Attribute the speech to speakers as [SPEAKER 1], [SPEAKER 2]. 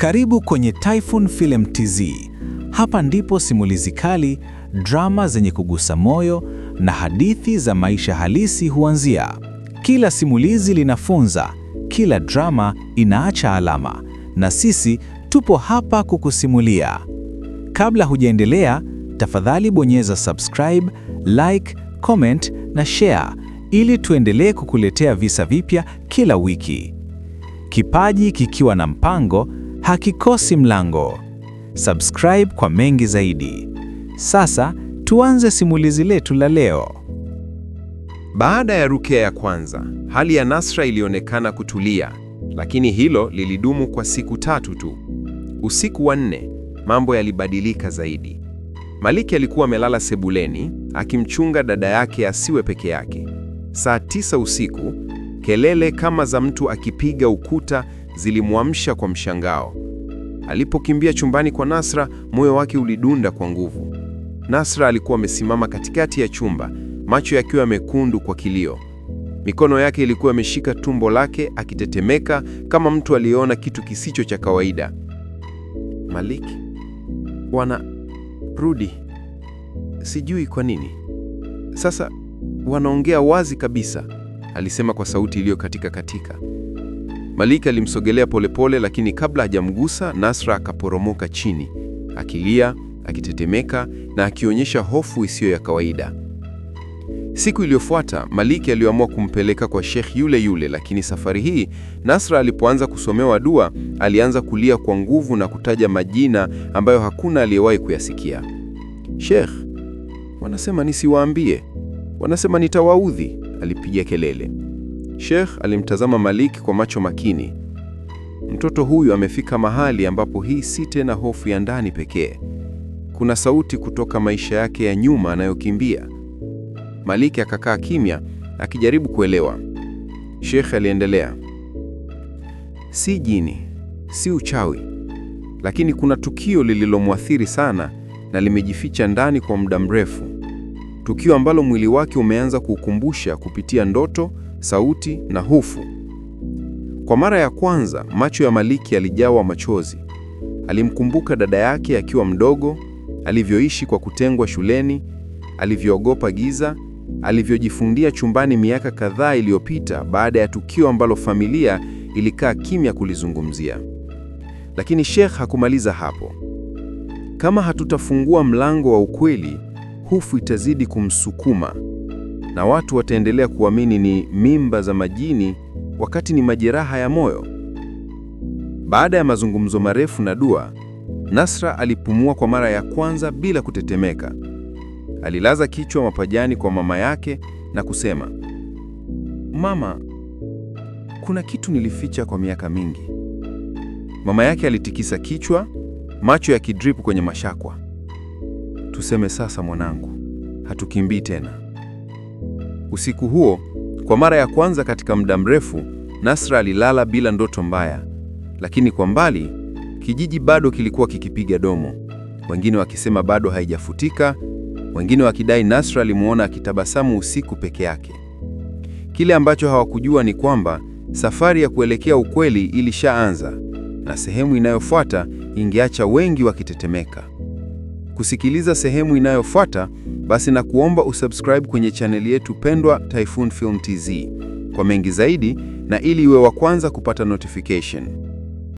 [SPEAKER 1] Karibu kwenye Typhoon Film TZ. Hapa ndipo simulizi kali, drama zenye kugusa moyo na hadithi za maisha halisi huanzia. Kila simulizi linafunza, kila drama inaacha alama, na sisi tupo hapa kukusimulia. Kabla hujaendelea, tafadhali bonyeza subscribe, like, comment na share ili tuendelee kukuletea visa vipya kila wiki. Kipaji kikiwa na mpango hakikosi mlango. Subscribe kwa mengi zaidi. Sasa tuanze simulizi letu la leo.
[SPEAKER 2] Baada ya rukia ya kwanza, hali ya Nasra ilionekana kutulia, lakini hilo lilidumu kwa siku 3 tu. Usiku wa 4, mambo yalibadilika zaidi. Maliki alikuwa amelala sebuleni, akimchunga dada yake asiwe peke yake. Saa 9 usiku, kelele kama za mtu akipiga ukuta zilimwamsha kwa mshangao. Alipokimbia chumbani kwa Nasra, moyo wake ulidunda kwa nguvu. Nasra alikuwa amesimama katikati ya chumba, macho yakiwa mekundu kwa kilio. Mikono yake ilikuwa imeshika tumbo lake, akitetemeka kama mtu aliyeona kitu kisicho cha kawaida. Malik, rudi. Sijui kwa nini. Sasa wanaongea wazi kabisa, alisema kwa sauti iliyokatika katika. Malik alimsogelea polepole, lakini kabla hajamgusa, Nasra akaporomoka chini, akilia, akitetemeka na akionyesha hofu isiyo ya kawaida. Siku iliyofuata, Malik aliamua kumpeleka kwa Sheikh yule yule, lakini safari hii Nasra alipoanza kusomewa dua, alianza kulia kwa nguvu na kutaja majina ambayo hakuna aliyewahi kuyasikia. Sheikh, wanasema nisiwaambie. Wanasema nitawaudhi, alipiga kelele. Sheikh alimtazama Malik kwa macho makini. Mtoto huyu amefika mahali ambapo hii si tena hofu ya ndani pekee. Kuna sauti kutoka maisha yake ya nyuma anayokimbia. Malik akakaa kimya, akijaribu kuelewa. Sheikh aliendelea. Si jini, si uchawi, lakini kuna tukio lililomwathiri sana na limejificha ndani kwa muda mrefu. Tukio ambalo mwili wake umeanza kukumbusha kupitia ndoto, sauti na hofu. Kwa mara ya kwanza, macho ya Maliki yalijawa machozi. Alimkumbuka dada yake akiwa mdogo, alivyoishi kwa kutengwa shuleni, alivyoogopa giza, alivyojifungia chumbani miaka kadhaa iliyopita baada ya tukio ambalo familia ilikaa kimya kulizungumzia. Lakini Sheikh hakumaliza hapo. Kama hatutafungua mlango wa ukweli, hofu itazidi kumsukuma na watu wataendelea kuamini ni mimba za majini wakati ni majeraha ya moyo. Baada ya mazungumzo marefu na dua, Nasra alipumua kwa mara ya kwanza bila kutetemeka. Alilaza kichwa mapajani kwa mama yake na kusema, "Mama, kuna kitu nilificha kwa miaka mingi." Mama yake alitikisa kichwa, macho yakidrip kwenye mashakwa. "Tuseme sasa mwanangu, hatukimbii tena." Usiku huo, kwa mara ya kwanza katika muda mrefu, Nasra alilala bila ndoto mbaya. Lakini kwa mbali, kijiji bado kilikuwa kikipiga domo. Wengine wakisema bado haijafutika, wengine wakidai Nasra alimuona akitabasamu usiku peke yake. Kile ambacho hawakujua ni kwamba safari ya kuelekea ukweli ilishaanza, na sehemu inayofuata ingeacha wengi wakitetemeka. Kusikiliza sehemu inayofuata, basi na kuomba usubscribe kwenye chaneli yetu pendwa Typhoon Film TZ kwa mengi zaidi, na ili uwe wa kwanza kupata notification.